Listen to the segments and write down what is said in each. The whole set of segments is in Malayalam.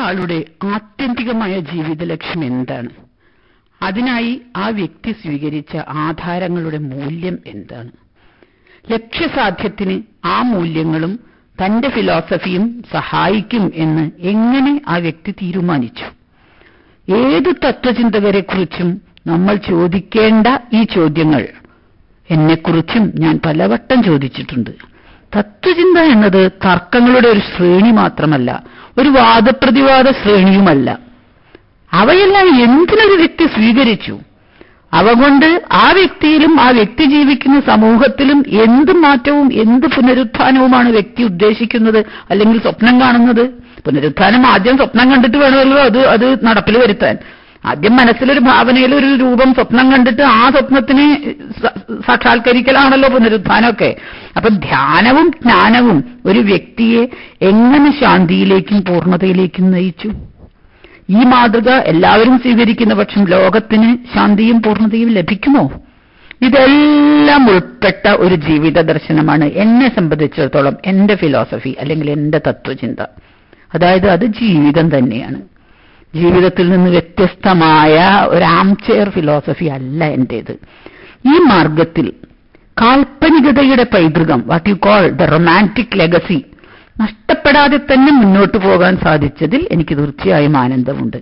ഒരാളുടെ ആത്യന്തികമായ ജീവിത ലക്ഷ്യം എന്താണ്? അതിനായി ആ വ്യക്തി സ്വീകരിച്ച ആധാരങ്ങളുടെ മൂല്യം എന്താണ്? ലക്ഷ്യസാധ്യത്തിന് ആ മൂല്യങ്ങളും തന്റെ ഫിലോസഫിയും സഹായിക്കും എന്ന് എങ്ങനെ ആ വ്യക്തി തീരുമാനിച്ചു? ഏത് തത്വചിന്തകരെക്കുറിച്ചും നമ്മൾ ചോദിക്കേണ്ട ഈ ചോദ്യങ്ങൾ എന്നെക്കുറിച്ചും ഞാൻ പലവട്ടം ചോദിച്ചിട്ടുണ്ട്. തത്വചിന്ത എന്നത് തർക്കങ്ങളുടെ ഒരു ശ്രേണി മാത്രമല്ല, ഒരു വാദപ്രതിവാദ ശ്രേണിയുമല്ല. അവയെല്ലാം എന്തിനൊരു വ്യക്തി സ്വീകരിച്ചു, അവ കൊണ്ട് ആ വ്യക്തിയിലും ആ വ്യക്തി ജീവിക്കുന്ന സമൂഹത്തിലും എന്ത് മാറ്റവും എന്ത് പുനരുത്ഥാനവുമാണ് വ്യക്തി ഉദ്ദേശിക്കുന്നത് അല്ലെങ്കിൽ സ്വപ്നം കാണുന്നത്? പുനരുത്ഥാനം ആദ്യം സ്വപ്നം കണ്ടിട്ട് വേണമല്ലോ അത് നടപ്പിൽ വരുത്താൻ. ആദ്യം മനസ്സിലൊരു ഭാവനയിലൊരു രൂപം സ്വപ്നം കണ്ടിട്ട് ആ സ്വപ്നത്തിനെ സാക്ഷാത്കരിക്കലാണല്ലോ പുനരുത്ഥാനമൊക്കെ. അപ്പൊ ധ്യാനവും ജ്ഞാനവും ഒരു വ്യക്തിയെ എങ്ങനെ ശാന്തിയിലേക്കും പൂർണ്ണതയിലേക്കും നയിച്ചു? ഈ മാതൃക എല്ലാവരും സ്വീകരിക്കുന്ന പക്ഷം ലോകത്തിന് ശാന്തിയും പൂർണ്ണതയും ലഭിക്കുമോ? ഇതെല്ലാം ഉൾപ്പെട്ട ഒരു ജീവിത ദർശനമാണ് എന്നെ സംബന്ധിച്ചിടത്തോളം എന്റെ ഫിലോസഫി അല്ലെങ്കിൽ എന്റെ തത്വചിന്ത. അതായത് അത് ജീവിതം തന്നെയാണ്. ജീവിതത്തിൽ നിന്ന് വ്യത്യസ്തമായ ഒരു ആംചെയർ ഫിലോസഫി അല്ല എന്റേത്. ഈ മാർഗത്തിൽ കാൽപ്പനികതയുടെ പൈതൃകം, what you call the romantic legacy, നഷ്ടപ്പെടാതെ തന്നെ മുന്നോട്ട് പോകാൻ സാധിച്ചതിൽ എനിക്ക് തീർച്ചയായും ആനന്ദമുണ്ട്.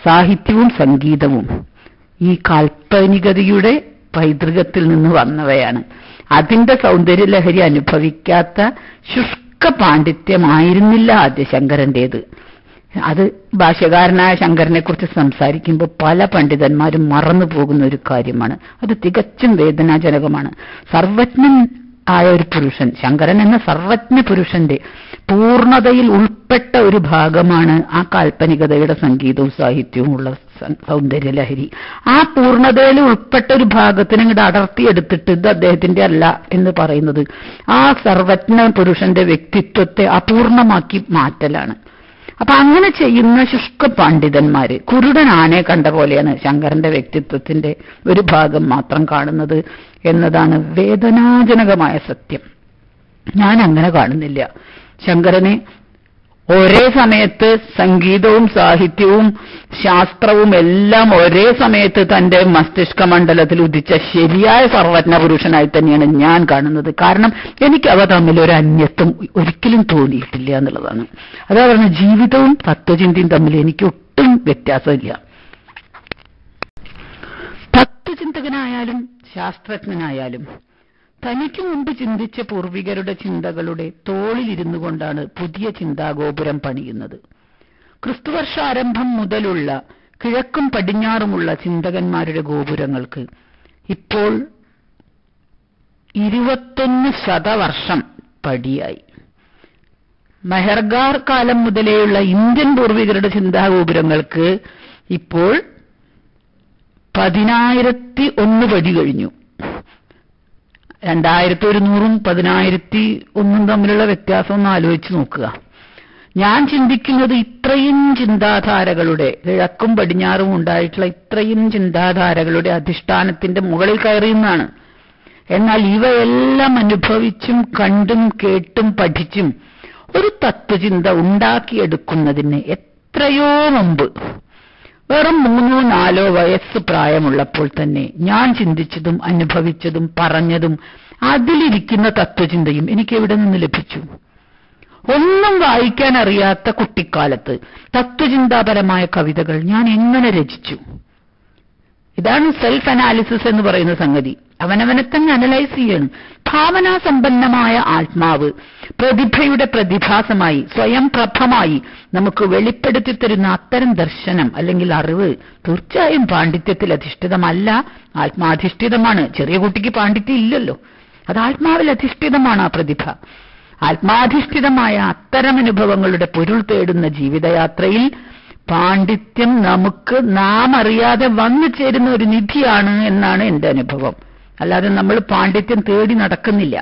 സാഹിത്യവും സംഗീതവും ഈ കാൽപ്പനികതയുടെ പൈതൃകത്തിൽ നിന്ന് വന്നവയാണ്. അതിന്റെ സൗന്ദര്യലഹരി അനുഭവിക്കാത്ത ശുഷ്ക പാണ്ഡിത്യമായിരുന്നില്ല ആദ്യ ശങ്കരന്റേത്. അത് ഭാഷ്യകാരനായ ശങ്കരനെ കുറിച്ച് സംസാരിക്കുമ്പോൾ പല പണ്ഡിതന്മാരും മറന്നു പോകുന്ന ഒരു കാര്യമാണ്. അത് തികച്ചും വേദനാജനകമാണ്. സർവജ്ഞൻ ആയ ഒരു പുരുഷൻ, ശങ്കരൻ എന്ന സർവജ്ഞ പുരുഷന്റെ പൂർണ്ണതയിൽ ഉൾപ്പെട്ട ഒരു ഭാഗമാണ് ആ കാൽപ്പനികതയുടെ സംഗീതവും സാഹിത്യവും ഉള്ള സൗന്ദര്യലഹരി. ആ പൂർണ്ണതയിൽ ഉൾപ്പെട്ട ഒരു ഭാഗത്തിന് ഇങ്ങോട്ട് അടർത്തിയെടുത്തിട്ട് ഇത് അദ്ദേഹത്തിന്റെ അല്ല എന്ന് പറയുന്നത് ആ സർവജ്ഞ പുരുഷന്റെ വ്യക്തിത്വത്തെ അപൂർണമാക്കി മാറ്റലാണ്. അപ്പൊ അങ്ങനെ ചെയ്യുന്ന ശുഷ്ക പണ്ഡിതന്മാര് കുരുടൻ ആനയെ കണ്ട പോലെയാണ് ശങ്കരന്റെ വ്യക്തിത്വത്തിന്റെ ഒരു ഭാഗം മാത്രം കാണുന്നത് എന്നതാണ് വേദനാജനകമായ സത്യം. ഞാൻ അങ്ങനെ കാണുന്നില്ല. ശങ്കരനെ ഒരേ സമയത്ത് സംഗീതവും സാഹിത്യവും ശാസ്ത്രവും എല്ലാം ഒരേ സമയത്ത് തന്റെ മസ്തിഷ്ക മണ്ഡലത്തിൽ ഉദിച്ച ശരിയായ സർവജ്ഞ പുരുഷനായി തന്നെയാണ് ഞാൻ കാണുന്നത്. കാരണം എനിക്ക് അവ തമ്മിൽ ഒരു അന്യത്വം ഒരിക്കലും തോന്നിയിട്ടില്ല എന്നുള്ളതാണ്. അതാ പറഞ്ഞ ജീവിതവും തത്വചിന്തയും തമ്മിൽ എനിക്ക് ഒട്ടും വ്യത്യാസമില്ല. തത്വചിന്തകനായാലും ശാസ്ത്രജ്ഞനായാലും തനിക്ക് മുമ്പ് ചിന്തിച്ച പൂർവികരുടെ ചിന്തകളുടെ തോളിലിരുന്നു കൊണ്ടാണ് പുതിയ ചിന്താഗോപുരം പണിയുന്നത്. ക്രിസ്തുവർഷാരംഭം മുതലുള്ള കിഴക്കും പടിഞ്ഞാറുമുള്ള ചിന്തകന്മാരുടെ ഗോപുരങ്ങൾക്ക് ഇപ്പോൾ 21 ശതവർഷം പടിയായി. മെഹർഗാർ കാലം മുതലേയുള്ള ഇന്ത്യൻ പൂർവികരുടെ ചിന്താഗോപുരങ്ങൾക്ക് ഇപ്പോൾ 10,001 പടി കഴിഞ്ഞു. 2100-ഉം 10,001-ഉം തമ്മിലുള്ള വ്യത്യാസം ഒന്ന് ആലോചിച്ച് നോക്കുക. ഞാൻ ചിന്തിക്കുന്നത് ഇത്രയും ചിന്താധാരകളുടെ, കിഴക്കും പടിഞ്ഞാറും ഉണ്ടായിട്ടുള്ള ഇത്രയും ചിന്താധാരകളുടെ അധിഷ്ഠാനത്തിന്റെ മുകളിൽ കയറിയെന്നാണ്. എന്നാൽ ഇവയെല്ലാം അനുഭവിച്ചും കണ്ടും കേട്ടും പഠിച്ചും ഒരു തത്വചിന്ത ഉണ്ടാക്കിയെടുക്കുന്നതിന് എത്രയോ മുമ്പ്, വെറും 3-4 വയസ്സ് പ്രായമുള്ളപ്പോൾ തന്നെ ഞാൻ ചിന്തിച്ചതും അനുഭവിച്ചതും പറഞ്ഞതും അതിലിരിക്കുന്ന തത്വചിന്തയും എനിക്ക് എവിടെ നിന്ന് ലഭിച്ചു? ഒന്നും വായിക്കാൻ അറിയാത്ത കുട്ടിക്കാലത്ത് തത്വചിന്താപരമായ കവിതകൾ ഞാൻ എങ്ങനെ രചിച്ചു? ഇതാണ് സെൽഫ് അനാലിസിസ് എന്ന് പറയുന്ന സംഗതി. അവനവനെ തന്നെ അനലൈസ് ചെയ്യണം. ഭാവനാസമ്പന്നമായ ആത്മാവ് പ്രതിഭയുടെ പ്രതിഭാസമായി സ്വയം പ്രഭമായി നമുക്ക് വെളിപ്പെടുത്തി തരുന്ന അത്തരം ദർശനം അല്ലെങ്കിൽ അറിവ് തീർച്ചയായും പാണ്ഡിത്യത്തിൽ അധിഷ്ഠിതമല്ല, ആത്മാധിഷ്ഠിതമാണ്. ചെറിയ കുട്ടിക്ക് പാണ്ഡിത്യം ഇല്ലല്ലോ, അത് ആത്മാവിൽ അധിഷ്ഠിതമാണ് ആ പ്രതിഭ. ആത്മാധിഷ്ഠിതമായ അത്തരം അനുഭവങ്ങളുടെ പൊരുൾ തേടുന്ന ജീവിതയാത്രയിൽ പാണ്ഡിത്യം നമുക്ക് നാം അറിയാതെ വന്നു ചേരുന്ന ഒരു നിധിയാണ് എന്നാണ് എന്റെ അനുഭവം. അല്ലാതെ നമ്മൾ പാണ്ഡിത്യം തേടി നടക്കുന്നില്ല.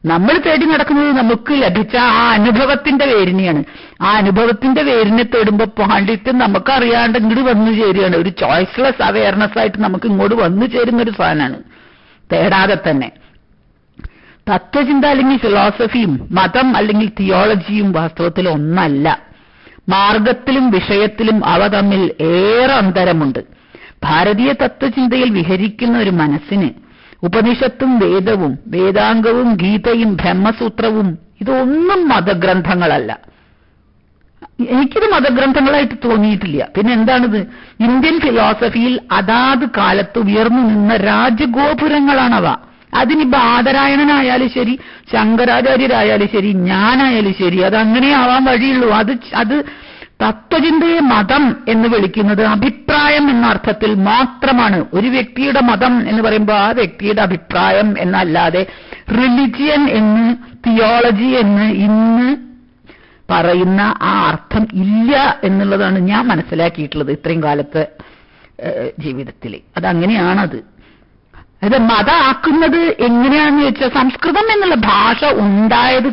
നമ്മൾ തേടി നടക്കുന്നത് നമുക്ക് ലഭിച്ച ആ അനുഭവത്തിന്റെ വേരിനെയാണ്. ആ അനുഭവത്തിന്റെ വേരിനെ തേടുമ്പോൾ പാണ്ഡിത്യം നമുക്കറിയാണ്ട് ഇങ്ങോട്ട് വന്നു ചേരുകയാണ്. ഒരു ചോയ്സ്ലെസ് അവയർനെസ് ആയിട്ട് നമുക്ക് ഇങ്ങോട്ട് വന്നു ചേരുന്ന ഒരു സാധനമാണ്, തേടാതെ തന്നെ. തത്വചിന്ത അല്ലെങ്കിൽ ഫിലോസഫിയും മതം അല്ലെങ്കിൽ തിയോളജിയും വാസ്തവത്തിൽ ഒന്നല്ല. മാർഗത്തിലും വിഷയത്തിലും അവ തമ്മിൽ ഏറെ അന്തരമുണ്ട്. ഭാരതീയ തത്വചിന്തയിൽ വിഹരിക്കുന്ന ഒരു മനസ്സിന് ഉപനിഷത്തും വേദവും വേദാംഗവും ഗീതയും ബ്രഹ്മസൂത്രവും ഇതൊന്നും മതഗ്രന്ഥങ്ങളല്ല. എനിക്കിത് മതഗ്രന്ഥങ്ങളായിട്ട് തോന്നിയിട്ടില്ല. പിന്നെ എന്താണിത്? ഇന്ത്യൻ ഫിലോസഫിയിൽ അതാത് കാലത്ത് ഉയർന്നു നിന്ന രാജഗോപുരങ്ങളാണവ. അതിനിപ്പോ ആദരായണനായാലും ശരി, ശങ്കരാചാര്യരായാലും ശരി, ഞാനായാലും ശരി, അതങ്ങനെ ആവാൻ വഴിയുള്ളൂ. അത് തത്വചിന്തയെ മതം എന്ന് വിളിക്കുന്നത് അഭിപ്രായം എന്ന അർത്ഥത്തിൽ മാത്രമാണ്. ഒരു വ്യക്തിയുടെ മതം എന്ന് പറയുമ്പോൾ ആ വ്യക്തിയുടെ അഭിപ്രായം എന്നല്ലാതെ റിലിജിയൻ എന്ന്, തിയോളജി എന്ന് ഇന്ന് പറയുന്ന ആ അർത്ഥം ഇല്ല എന്നുള്ളതാണ് ഞാൻ മനസ്സിലാക്കിയിട്ടുള്ളത് ഇത്രയും കാലത്തെ ജീവിതത്തിൽ. അതങ്ങനെയാണത്. അത് മതമാക്കുന്നത് എങ്ങനെയാണെന്ന് വെച്ചാൽ, സംസ്കൃതം എന്നുള്ള ഭാഷ ഉണ്ടായത്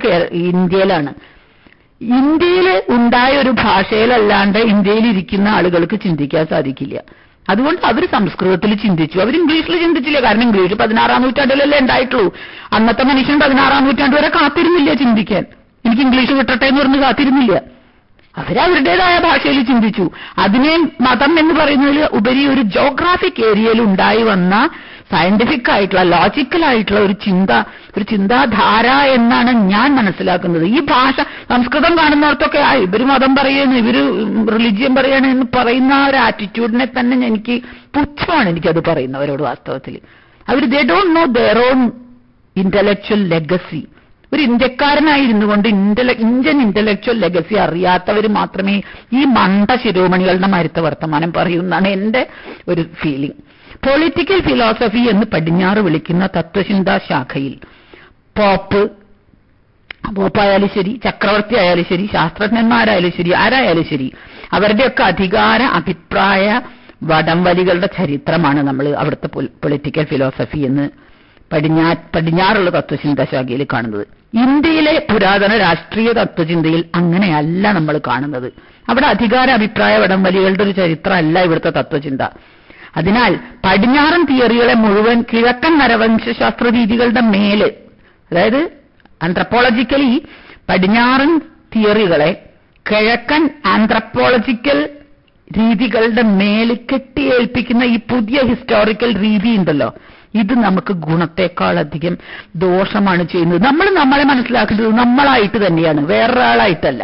ഇന്ത്യയിലാണ്. ഇന്ത്യയിൽ ഉണ്ടായ ഒരു ഭാഷയിലല്ലാണ്ട് ഇന്ത്യയിൽ ഇരിക്കുന്ന ആളുകൾക്ക് ചിന്തിക്കാൻ സാധിക്കില്ല. അതുകൊണ്ട് അവർ സംസ്കൃതത്തിൽ ചിന്തിച്ചു, അവർ ഇംഗ്ലീഷിൽ ചിന്തിച്ചില്ല. കാരണം ഇംഗ്ലീഷ് 16-ാം നൂറ്റാണ്ടിലല്ലേ ഉണ്ടായിട്ടുള്ളൂ. അന്നത്തെ മനുഷ്യൻ 16-ാം നൂറ്റാണ്ട് വരെ കാത്തിരുന്നില്ല ചിന്തിക്കാൻ. എനിക്ക് ഇംഗ്ലീഷ് കിട്ടട്ടെ എന്ന് പറഞ്ഞ് കാത്തിരുന്നില്ല. അവരവരുടേതായ ഭാഷയിൽ ചിന്തിച്ചു. അതിനെ മതം എന്ന് പറയുന്നതിൽ ഉപരി ഒരു ജോഗ്രാഫിക് ഏരിയയിൽ ഉണ്ടായി വന്ന സയന്റിഫിക് ആയിട്ടുള്ള, ലോജിക്കലായിട്ടുള്ള ഒരു ചിന്താധാര എന്നാണ് ഞാൻ മനസ്സിലാക്കുന്നത്. ഈ ഭാഷ സംസ്കൃതം കാണുന്നവർക്കൊക്കെ ഇവര് മതം പറയുന്നു, ഇവര് റിലിജിയൻ പറയാണ് എന്ന് പറയുന്ന ഒരു ആറ്റിറ്റ്യൂഡിനെ തന്നെ എനിക്ക് പുച്ഛമാണ് എനിക്കത് പറയുന്നവരോട്. വാസ്തവത്തിൽ അവർ they don't know their own intellectual legacy. ഒരു ഇന്ത്യക്കാരനായിരുന്നു കൊണ്ട് ഇന്ത്യൻ ഇന്റലക്ച്വൽ ലെഗസി അറിയാത്തവർ മാത്രമേ ഈ മണ്ട ശിരോമണികളുടെ മരുത്ത വർത്തമാനം പറയുന്നതാണ് എന്റെ ഒരു ഫീലിംഗ്. പൊളിറ്റിക്കൽ ഫിലോസഫി എന്ന് പടിഞ്ഞാറ് വിളിക്കുന്ന തത്വചിന്താ ശാഖയിൽ പോപ്പായാലും ശരി, ചക്രവർത്തി ആയാലും ശരി, ശാസ്ത്രജ്ഞന്മാരായാലും ശരി, ആരായാലും ശരി, അവരുടെയൊക്കെ അധികാര അഭിപ്രായ വടംവലികളുടെ ചരിത്രമാണ് നമ്മൾ അവിടുത്തെ പൊളിറ്റിക്കൽ ഫിലോസഫി എന്ന് പടിഞ്ഞാറുള്ള തത്വചിന്താ ശാഖയിൽ കാണുന്നത്. ഇന്ത്യയിലെ പുരാതന രാഷ്ട്രീയ തത്വചിന്തയിൽ അങ്ങനെയല്ല നമ്മൾ കാണുന്നത്. അവിടെ അധികാര അഭിപ്രായ വടംവലികളുടെ ഒരു ചരിത്രമല്ല ഇവിടുത്തെ തത്വചിന്ത. അതിനാൽ പടിഞ്ഞാറൻ തിയറികളെ മുഴുവൻ കിഴക്കൻ നരവംശാസ്ത്ര രീതികളുടെ മേല്, അതായത് ആന്ത്രപ്പോളജിക്കലി പടിഞ്ഞാറൻ തിയറികളെ കിഴക്കൻ ആന്ത്രപ്പോളജിക്കൽ രീതികളുടെ മേല് കെട്ടിയേൽപ്പിക്കുന്ന ഈ പുതിയ ഹിസ്റ്റോറിക്കൽ രീതി ഉണ്ടല്ലോ, ഇത് നമുക്ക് ഗുണത്തെക്കാളധികം ദോഷമാണ് ചെയ്യുന്നത്. നമ്മളെ മനസ്സിലാക്കുന്നത് നമ്മളായിട്ട് തന്നെയാണ്, വേറൊരാളായിട്ടല്ല.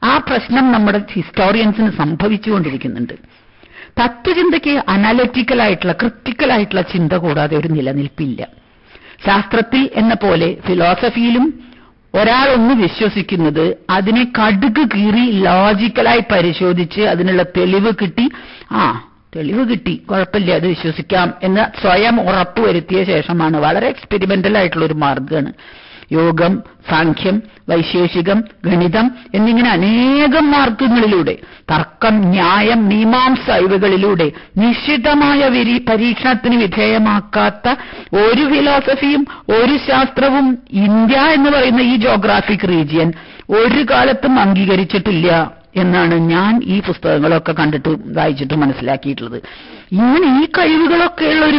ആ പ്രശ്നം നമ്മുടെ ഹിസ്റ്റോറിയൻസിന് സംഭവിച്ചുകൊണ്ടിരിക്കുന്നുണ്ട്. തത്വചിന്തയ്ക്ക് അനാലിറ്റിക്കലായിട്ടുള്ള, ക്രിട്ടിക്കലായിട്ടുള്ള ചിന്ത കൂടാതെ ഒരു നിലനിൽപ്പില്ല. ശാസ്ത്രത്തിൽ എന്ന പോലെ ഫിലോസഫിയിലും ഒരാളൊന്ന് വിശ്വസിക്കുന്നത് അതിനെ കടുക് കീറി ലോജിക്കലായി പരിശോധിച്ച് അതിനുള്ള തെളിവ് കിട്ടി, കുഴപ്പമില്ല, അത് വിശ്വസിക്കാം എന്ന് സ്വയം ഉറപ്പുവരുത്തിയ ശേഷമാണ്. വളരെ എക്സ്പെരിമെന്റൽ ആയിട്ടുള്ള ഒരു മാർഗമാണ് യോഗം, സാഖ്യം, വൈശേഷികം, ഗണിതം എന്നിങ്ങനെ അനേകം മാർഗങ്ങളിലൂടെ, തർക്കം, ന്യായം, മീമാംസ ഇവകളിലൂടെ നിശ്ചിതമായ പരീക്ഷണത്തിന് വിധേയമാക്കാത്ത ഒരു ഫിലോസഫിയും ഒരു ശാസ്ത്രവും ഇന്ത്യ എന്ന് പറയുന്ന ഈ ജോഗ്രാഫിക് റീജിയൻ ഒരു കാലത്തും അംഗീകരിച്ചിട്ടില്ല എന്നാണ് ഞാൻ ഈ പുസ്തകങ്ങളൊക്കെ കണ്ടിട്ട് വായിച്ചിട്ട് മനസ്സിലാക്കിയിട്ടുള്ളത്. ഇങ്ങനെ ഈ കഴിവുകളൊക്കെയുള്ള ഒരു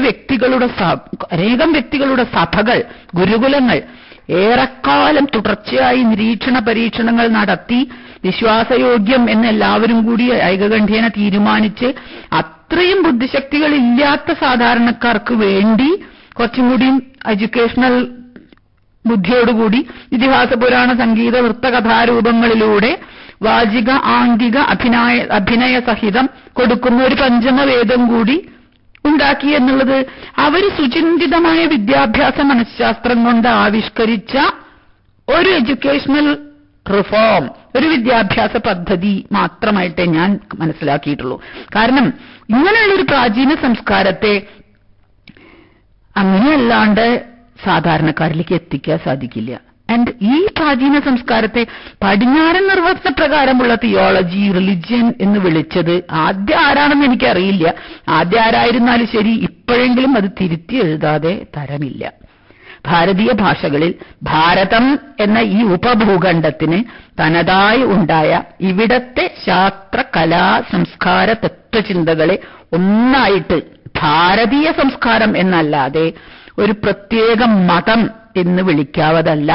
അനേകം വ്യക്തികളുടെ സഭകൾ, ഗുരുകുലങ്ങൾ ഏറെക്കാലം തുടർച്ചയായി നിരീക്ഷണ പരീക്ഷണങ്ങൾ നടത്തി വിശ്വാസയോഗ്യം എന്ന് എല്ലാവരും കൂടി ഏകകണ്ഠേന തീരുമാനിച്ച് അത്രയും ബുദ്ധിശക്തികളില്ലാത്ത സാധാരണക്കാർക്ക് വേണ്ടി കുറച്ചും കൂടി എഡ്യൂക്കേഷണൽ ബുദ്ധിയോടുകൂടി ഇതിഹാസ പുരാണ സംഗീത നൃത്തകഥാരൂപങ്ങളിലൂടെ വാചിക ആംഗിക അഭിനയ സഹിതം കൊടുക്കുന്ന ഒരു പഞ്ചമവേദം കൂടി ഉണ്ടാക്കി എന്നുള്ളത് അവർ സുചിന്തിതമായ വിദ്യാഭ്യാസ മനഃശാസ്ത്രം കൊണ്ട് ആവിഷ്കരിച്ച ഒരു എഡ്യൂക്കേഷണൽ റിഫോം, ഒരു വിദ്യാഭ്യാസ പദ്ധതി മാത്രമായിട്ടേ ഞാൻ മനസ്സിലാക്കിയിട്ടുള്ളൂ. കാരണം ഇങ്ങനെയുള്ളൊരു പ്രാചീന സംസ്കാരത്തെ അങ്ങനെയല്ലാണ്ട് സാധാരണക്കാരിലേക്ക് എത്തിക്കാൻ സാധിക്കില്ല. ആൻഡ് ഈ പ്രാചീന സംസ്കാരത്തെ പടിഞ്ഞാറൻ നിർവചനപ്രകാരമുള്ള തിയോളജി, റിലിജിയൻ എന്ന് വിളിച്ചത് ആദ്യം ആരാണെന്ന് എനിക്കറിയില്ല. ആദ്യം ആരായിരുന്നാലും ശരി, ഇപ്പോഴെങ്കിലും അത് തിരുത്തി എഴുതാതെ തരമില്ല. ഭാരതീയ ഭാഷകളിൽ ഭാരതം എന്ന ഈ ഉപഭൂഖണ്ഡത്തിന് തനതായി ഉണ്ടായ ഇവിടത്തെ ശാസ്ത്ര, കലാ, സംസ്കാര, തത്വചിന്തകളെ ഒന്നായിട്ട് ഭാരതീയ സംസ്കാരം എന്നല്ലാതെ ഒരു പ്രത്യേക മതം എന്ന് വിളിക്കാവതല്ല.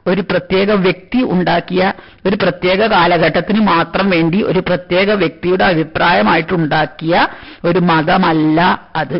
ഒരു പ്രത്യേക വ്യക്തി ഉണ്ടാക്കിയ, ഒരു പ്രത്യേക കാലഘട്ടത്തിന് മാത്രം വേണ്ടി ഒരു പ്രത്യേക വ്യക്തിയുടെ അഭിപ്രായമായിട്ടുണ്ടാക്കിയ ഒരു മതമല്ല അത്.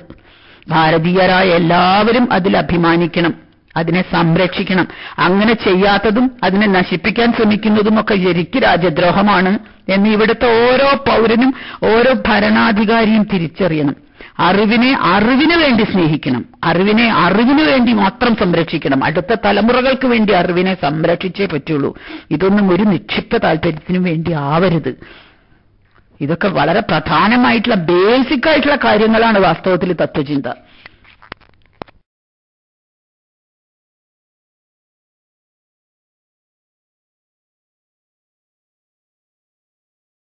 ഭാരതീയരായ എല്ലാവരും അതിൽ അഭിമാനിക്കണം, അതിനെ സംരക്ഷിക്കണം. അങ്ങനെ ചെയ്യാത്തതും അതിനെ നശിപ്പിക്കാൻ ശ്രമിക്കുന്നതുമൊക്കെ ശരിക്ക് രാജ്യദ്രോഹമാണ് എന്ന് ഇവിടുത്തെ ഓരോ പൗരനും ഓരോ ഭരണാധികാരിയും തിരിച്ചറിയണം. അറിവിന് വേണ്ടി സ്നേഹിക്കണം, അറിവിന് വേണ്ടി മാത്രം സംരക്ഷിക്കണം. അടുത്ത തലമുറകൾക്ക് വേണ്ടി അറിവിനെ സംരക്ഷിച്ചേ പറ്റുള്ളൂ. ഇതൊന്നും ഒരു നിക്ഷിപ്ത താല്പര്യത്തിനും വേണ്ടി ആവരുത്. ഇതൊക്കെ വളരെ പ്രധാനമായിട്ടുള്ള ബേസിക് ആയിട്ടുള്ള കാര്യങ്ങളാണ് വാസ്തവത്തിൽ തത്വചിന്ത.